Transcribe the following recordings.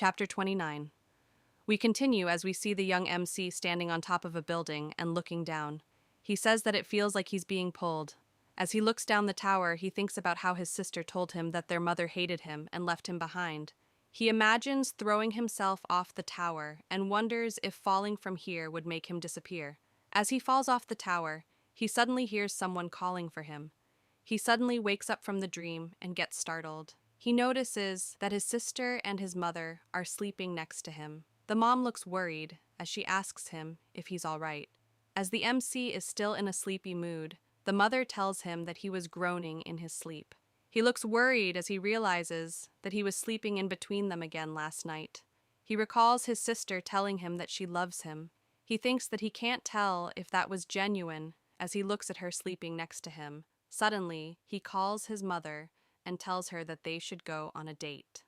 Chapter 29. We continue as we see the young MC standing on top of a building and looking down. He says that it feels like he's being pulled. As he looks down the tower, he thinks about how his sister told him that their mother hated him and left him behind. He imagines throwing himself off the tower and wonders if falling from here would make him disappear. As he falls off the tower, he suddenly hears someone calling for him. He suddenly wakes up from the dream and gets startled. He notices that his sister and his mother are sleeping next to him. The mom looks worried as she asks him if he's all right. As the MC is still in a sleepy mood, the mother tells him that he was groaning in his sleep. He looks worried as he realizes that he was sleeping in between them again last night. He recalls his sister telling him that she loves him. He thinks that he can't tell if that was genuine as he looks at her sleeping next to him. Suddenly, he calls his mother and tells her that they should go on a date.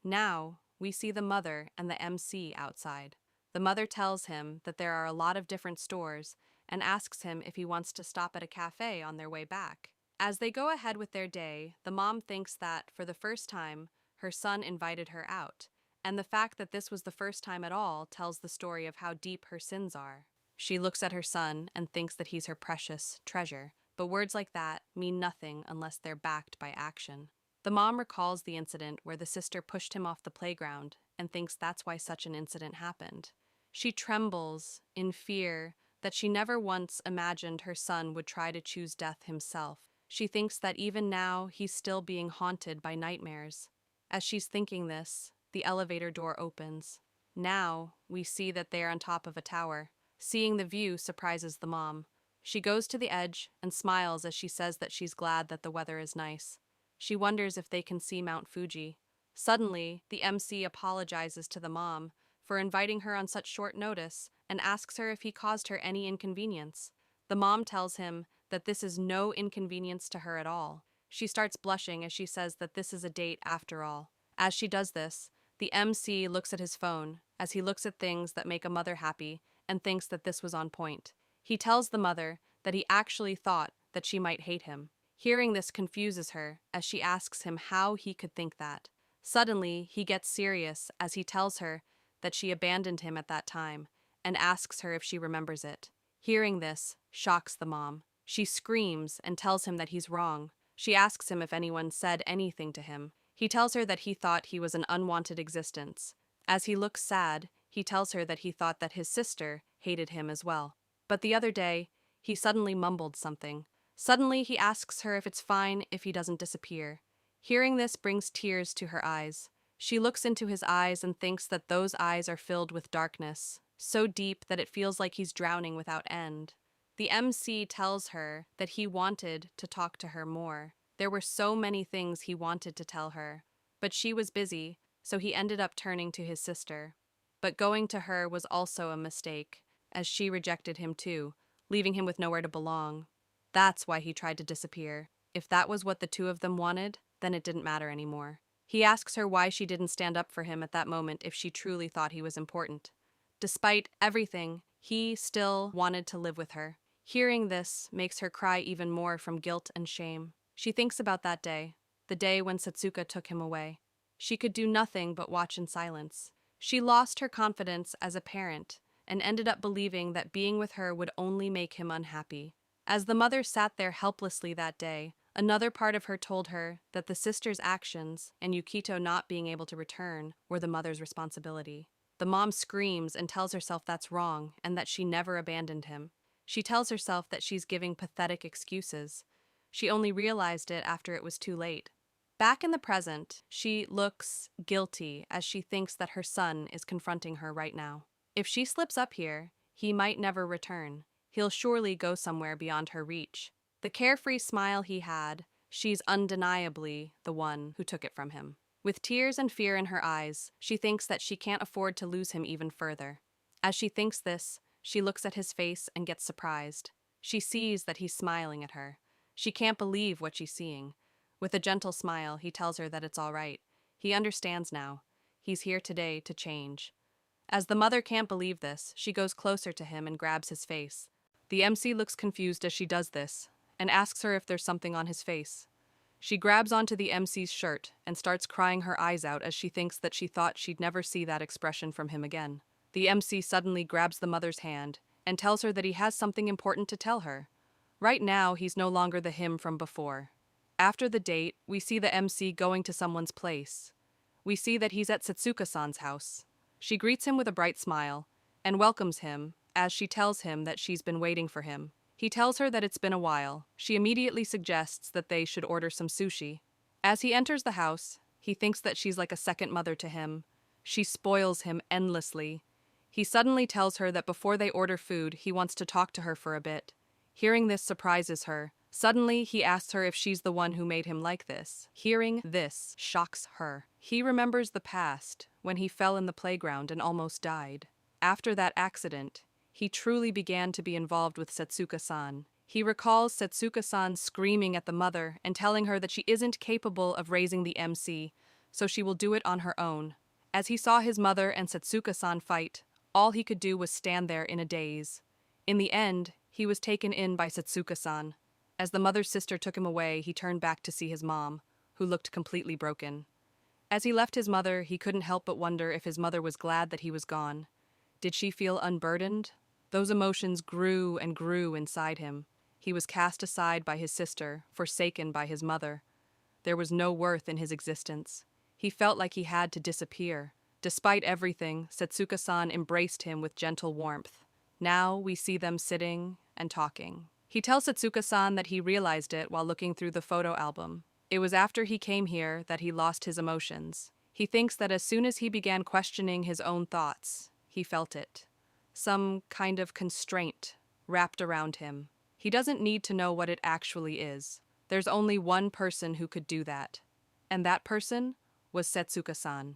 Now, we see the mother and the MC outside. The mother tells him that there are a lot of different stores and asks him if he wants to stop at a cafe on their way back. As they go ahead with their day, the mom thinks that, for the first time, her son invited her out, and the fact that this was the first time at all tells the story of how deep her sins are. She looks at her son and thinks that he's her precious treasure, but words like that mean nothing unless they're backed by action. The mom recalls the incident where the sister pushed him off the playground and thinks that's why such an incident happened. She trembles in fear that she never once imagined her son would try to choose death himself. She thinks that even now he's still being haunted by nightmares. As she's thinking this, the elevator door opens. Now, we see that they are on top of a tower. Seeing the view surprises the mom. She goes to the edge and smiles as she says that she's glad that the weather is nice. She wonders if they can see Mount Fuji. Suddenly, the MC apologizes to the mom for inviting her on such short notice and asks her if he caused her any inconvenience. The mom tells him that this is no inconvenience to her at all. She starts blushing as she says that this is a date after all. As she does this, the MC looks at his phone as he looks at things that make a mother happy and thinks that this was on point. He tells the mother that he actually thought that she might hate him. Hearing this confuses her as she asks him how he could think that. Suddenly, he gets serious as he tells her that she abandoned him at that time and asks her if she remembers it. Hearing this shocks the mom. She screams and tells him that he's wrong. She asks him if anyone said anything to him. He tells her that he thought he was an unwanted existence. As he looks sad, he tells her that he thought that his sister hated him as well. But the other day, he suddenly mumbled something. Suddenly, he asks her if it's fine if he doesn't disappear. Hearing this brings tears to her eyes. She looks into his eyes and thinks that those eyes are filled with darkness, so deep that it feels like he's drowning without end. The MC tells her that he wanted to talk to her more. There were so many things he wanted to tell her, but she was busy, so he ended up turning to his sister. But going to her was also a mistake, as she rejected him too, leaving him with nowhere to belong. That's why he tried to disappear. If that was what the two of them wanted, then it didn't matter anymore. He asks her why she didn't stand up for him at that moment if she truly thought he was important. Despite everything, he still wanted to live with her. Hearing this makes her cry even more from guilt and shame. She thinks about that day, the day when Satsuka took him away. She could do nothing but watch in silence. She lost her confidence as a parent and ended up believing that being with her would only make him unhappy. As the mother sat there helplessly that day, another part of her told her that the sister's actions and Yukito not being able to return were the mother's responsibility. The mom screams and tells herself that's wrong and that she never abandoned him. She tells herself that she's giving pathetic excuses. She only realized it after it was too late. Back in the present, she looks guilty as she thinks that her son is confronting her right now. If she slips up here, he might never return. He'll surely go somewhere beyond her reach. The carefree smile he had, she's undeniably the one who took it from him. With tears and fear in her eyes, she thinks that she can't afford to lose him even further. As she thinks this, she looks at his face and gets surprised. She sees that he's smiling at her. She can't believe what she's seeing. With a gentle smile, he tells her that it's all right. He understands now. He's here today to change. As the mother can't believe this, she goes closer to him and grabs his face. The MC looks confused as she does this, and asks her if there's something on his face. She grabs onto the MC's shirt and starts crying her eyes out as she thinks that she thought she'd never see that expression from him again. The MC suddenly grabs the mother's hand and tells her that he has something important to tell her. Right now, he's no longer the him from before. After the date, we see the MC going to someone's place. We see that he's at Satsukasan's house. She greets him with a bright smile and welcomes him as she tells him that she's been waiting for him. He tells her that it's been a while. She immediately suggests that they should order some sushi. As he enters the house, he thinks that she's like a second mother to him. She spoils him endlessly. He suddenly tells her that before they order food, he wants to talk to her for a bit. Hearing this surprises her. Suddenly, he asks her if she's the one who made him like this. Hearing this shocks her. He remembers the past, when he fell in the playground and almost died. After that accident, he truly began to be involved with Satsukasan. He recalls Satsukasan screaming at the mother and telling her that she isn't capable of raising the MC, so she will do it on her own. As he saw his mother and Satsukasan fight, all he could do was stand there in a daze. In the end, he was taken in by Satsukasan. As the mother's sister took him away, he turned back to see his mom, who looked completely broken. As he left his mother, he couldn't help but wonder if his mother was glad that he was gone. Did she feel unburdened? Those emotions grew and grew inside him. He was cast aside by his sister, forsaken by his mother. There was no worth in his existence. He felt like he had to disappear. Despite everything, Satsukasan embraced him with gentle warmth. Now we see them sitting and talking. He tells Satsukasan that he realized it while looking through the photo album. It was after he came here that he lost his emotions. He thinks that as soon as he began questioning his own thoughts, he felt it. Some kind of constraint wrapped around him. He doesn't need to know what it actually is. There's only one person who could do that. And that person was Satsukasan.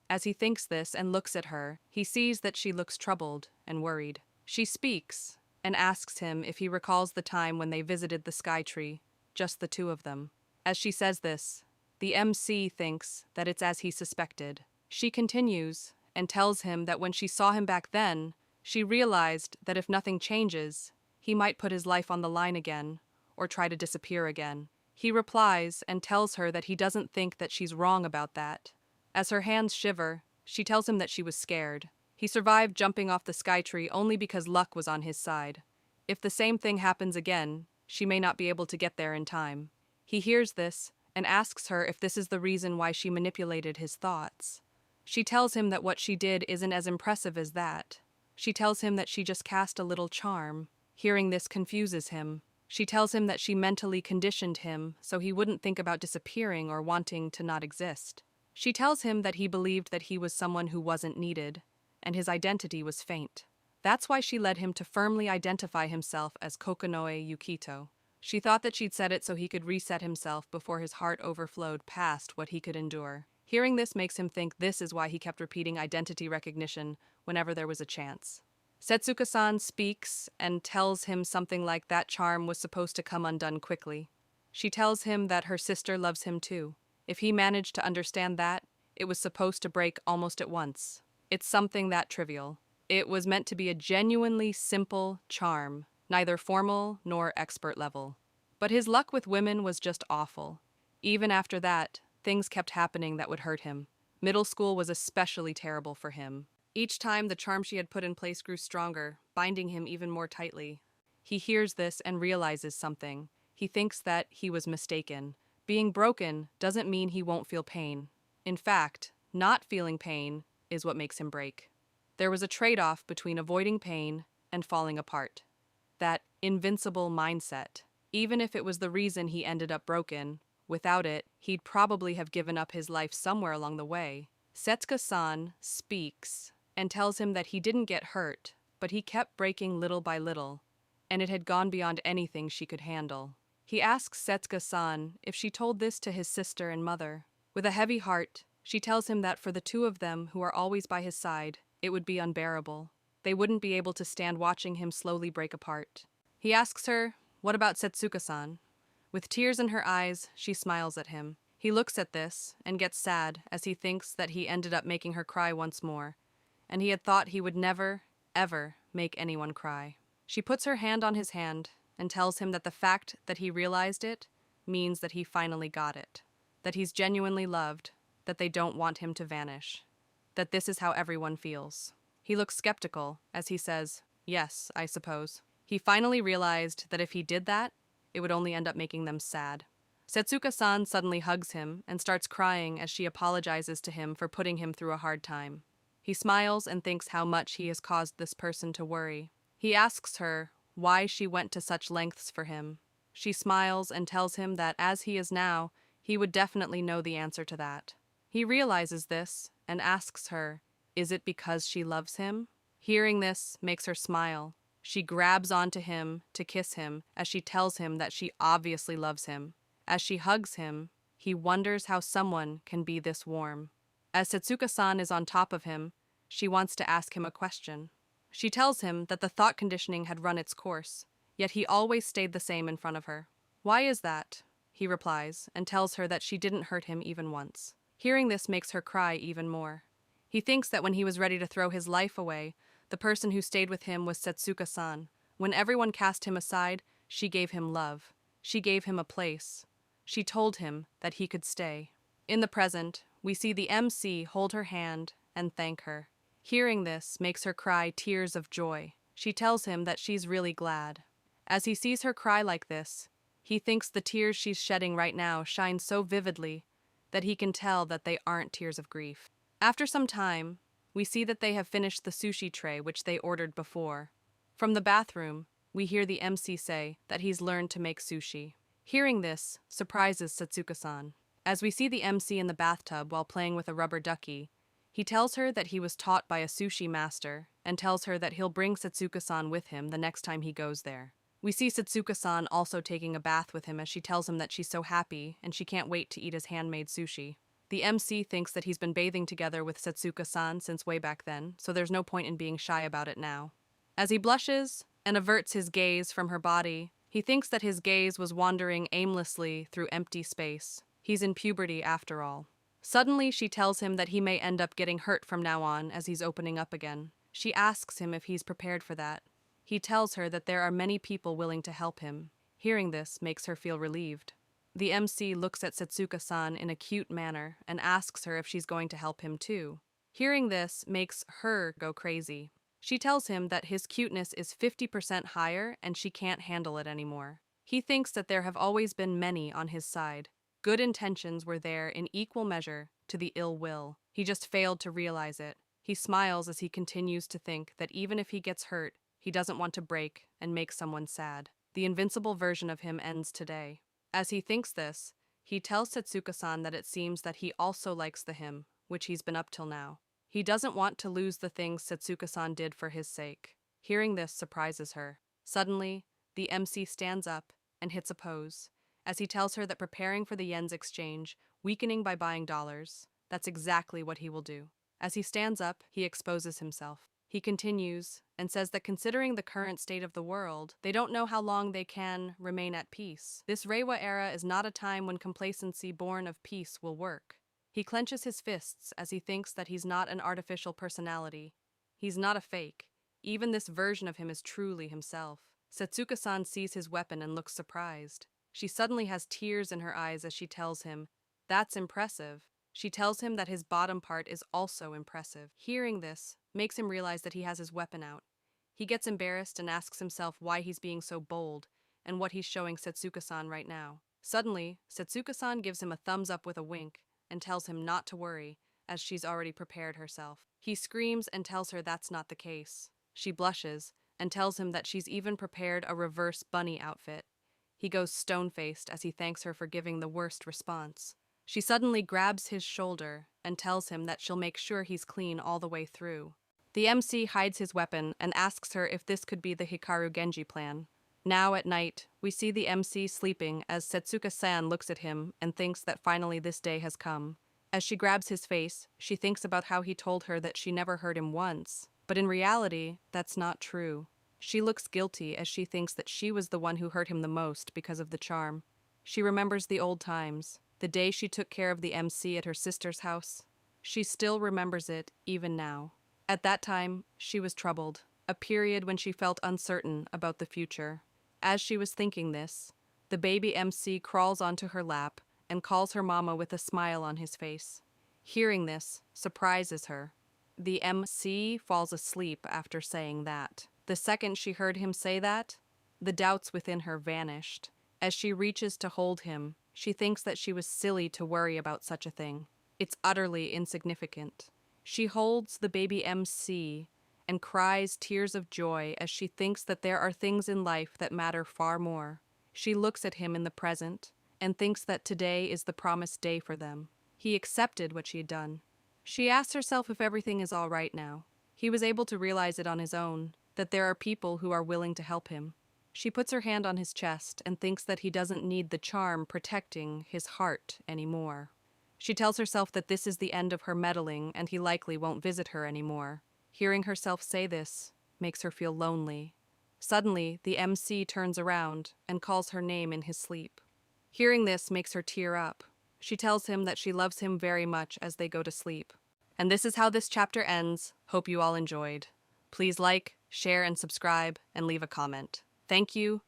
As he thinks this and looks at her, he sees that she looks troubled and worried. She speaks and asks him if he recalls the time when they visited the sky tree, just the two of them. As she says this, the MC thinks that it's as he suspected. She continues and tells him that when she saw him back then, she realized that if nothing changes, he might put his life on the line again, or try to disappear again. He replies and tells her that he doesn't think that she's wrong about that. As her hands shiver, she tells him that she was scared. He survived jumping off the sky tree only because luck was on his side. If the same thing happens again, she may not be able to get there in time. He hears this and asks her if this is the reason why she manipulated his thoughts. She tells him that what she did isn't as impressive as that. She tells him that she just cast a little charm. Hearing this confuses him. She tells him that she mentally conditioned him so he wouldn't think about disappearing or wanting to not exist. She tells him that he believed that he was someone who wasn't needed, and his identity was faint. That's why she led him to firmly identify himself as Kokonoe Yukito. She thought that she'd said it so he could reset himself before his heart overflowed past what he could endure. Hearing this makes him think this is why he kept repeating identity recognition whenever there was a chance. Satsukasan speaks and tells him something like that charm was supposed to come undone quickly. She tells him that her sister loves him too. If he managed to understand that, it was supposed to break almost at once. It's something that trivial. It was meant to be a genuinely simple charm, neither formal nor expert level. But his luck with women was just awful. Even after that, things kept happening that would hurt him. Middle school was especially terrible for him. Each time the charm she had put in place grew stronger, binding him even more tightly. He hears this and realizes something. He thinks that he was mistaken. Being broken doesn't mean he won't feel pain. In fact, not feeling pain is what makes him break. There was a trade-off between avoiding pain and falling apart. That invincible mindset. Even if it was the reason he ended up broken, without it, he'd probably have given up his life somewhere along the way. Setsuka-san speaks and tells him that he didn't get hurt, but he kept breaking little by little, and it had gone beyond anything she could handle. He asks Setsuka-san if she told this to his sister and mother. With a heavy heart, she tells him that for the two of them who are always by his side, it would be unbearable. They wouldn't be able to stand watching him slowly break apart. He asks her, "What about Setsuka-san?" With tears in her eyes, she smiles at him. He looks at this and gets sad as he thinks that he ended up making her cry once more, and he had thought he would never, ever make anyone cry. She puts her hand on his hand and tells him that the fact that he realized it means that he finally got it, that he's genuinely loved, that they don't want him to vanish, that this is how everyone feels. He looks skeptical as he says, "Yes, I suppose." He finally realized that if he did that, it would only end up making them sad. Satsukasan suddenly hugs him and starts crying as she apologizes to him for putting him through a hard time. He smiles and thinks how much he has caused this person to worry. He asks her why she went to such lengths for him. She smiles and tells him that as he is now, he would definitely know the answer to that. He realizes this and asks her, is it because she loves him? Hearing this makes her smile. She grabs onto him to kiss him as she tells him that she obviously loves him. As she hugs him, he wonders how someone can be this warm. As Satsukasan is on top of him, she wants to ask him a question. She tells him that the thought conditioning had run its course, yet he always stayed the same in front of her. "Why is that?" he replies, and tells her that she didn't hurt him even once. Hearing this makes her cry even more. He thinks that when he was ready to throw his life away, the person who stayed with him was Satsukasan. When everyone cast him aside, she gave him love. She gave him a place. She told him that he could stay. In the present, we see the MC hold her hand and thank her. Hearing this makes her cry tears of joy. She tells him that she's really glad. As he sees her cry like this, he thinks the tears she's shedding right now shine so vividly that he can tell that they aren't tears of grief. After some time, we see that they have finished the sushi tray which they ordered before. From the bathroom, we hear the MC say that he's learned to make sushi. Hearing this surprises Satsukasan. As we see the MC in the bathtub while playing with a rubber ducky, he tells her that he was taught by a sushi master and tells her that he'll bring Satsukasan with him the next time he goes there. We see Satsukasan also taking a bath with him as she tells him that she's so happy and she can't wait to eat his handmade sushi. The MC thinks that he's been bathing together with Satsukasan since way back then, so there's no point in being shy about it now. As he blushes and averts his gaze from her body, he thinks that his gaze was wandering aimlessly through empty space. He's in puberty after all. Suddenly, she tells him that he may end up getting hurt from now on as he's opening up again. She asks him if he's prepared for that. He tells her that there are many people willing to help him. Hearing this makes her feel relieved. The MC looks at Satsukasan in a cute manner and asks her if she's going to help him too. Hearing this makes her go crazy. She tells him that his cuteness is 50% higher and she can't handle it anymore. He thinks that there have always been many on his side. Good intentions were there in equal measure to the ill will. He just failed to realize it. He smiles as he continues to think that even if he gets hurt, he doesn't want to break and make someone sad. The invincible version of him ends today. As he thinks this, he tells Satsukasan that it seems that he also likes the him, which he's been up till now. He doesn't want to lose the things Satsukasan did for his sake. Hearing this surprises her. Suddenly, the MC stands up and hits a pose, as he tells her that preparing for the yen's exchange, weakening by buying dollars, that's exactly what he will do. As he stands up, he exposes himself. He continues and says that considering the current state of the world, they don't know how long they can remain at peace. This Reiwa era is not a time when complacency born of peace will work. He clenches his fists as he thinks that he's not an artificial personality. He's not a fake. Even this version of him is truly himself. Satsukasan sees his weapon and looks surprised. She suddenly has tears in her eyes as she tells him, "That's impressive." She tells him that his bottom part is also impressive. Hearing this makes him realize that he has his weapon out. He gets embarrassed and asks himself why he's being so bold and what he's showing Satsukasan right now. Suddenly, Satsukasan gives him a thumbs up with a wink and tells him not to worry, as she's already prepared herself. He screams and tells her that's not the case. She blushes and tells him that she's even prepared a reverse bunny outfit. He goes stone-faced as he thanks her for giving the worst response. She suddenly grabs his shoulder and tells him that she'll make sure he's clean all the way through. The MC hides his weapon and asks her if this could be the Hikaru Genji plan. Now at night, we see the MC sleeping as Satsuka-san looks at him and thinks that finally this day has come. As she grabs his face, she thinks about how he told her that she never hurt him once. But in reality, that's not true. She looks guilty as she thinks that she was the one who hurt him the most because of the charm. She remembers the old times, the day she took care of the MC at her sister's house. She still remembers it, even now. At that time, she was troubled, a period when she felt uncertain about the future. As she was thinking this, The baby MC crawls onto her lap and calls her mama with a smile on his face. Hearing this surprises her. The MC falls asleep after saying that. The second she heard him say that, the doubts within her vanished. As she reaches to hold him, she thinks that she was silly to worry about such a thing. It's utterly insignificant. She holds the baby MC and cries tears of joy as she thinks that there are things in life that matter far more. She looks at him in the present and thinks that today is the promised day for them. He accepted what she had done. She asks herself if everything is all right now. He was able to realize it on his own, that there are people who are willing to help him. She puts her hand on his chest and thinks that he doesn't need the charm protecting his heart anymore. She tells herself that this is the end of her meddling and he likely won't visit her anymore. Hearing herself say this makes her feel lonely. Suddenly, the MC turns around and calls her name in his sleep. Hearing this makes her tear up. She tells him that she loves him very much as they go to sleep. And this is how this chapter ends. Hope you all enjoyed. Please like, share, and subscribe, and leave a comment. Thank you,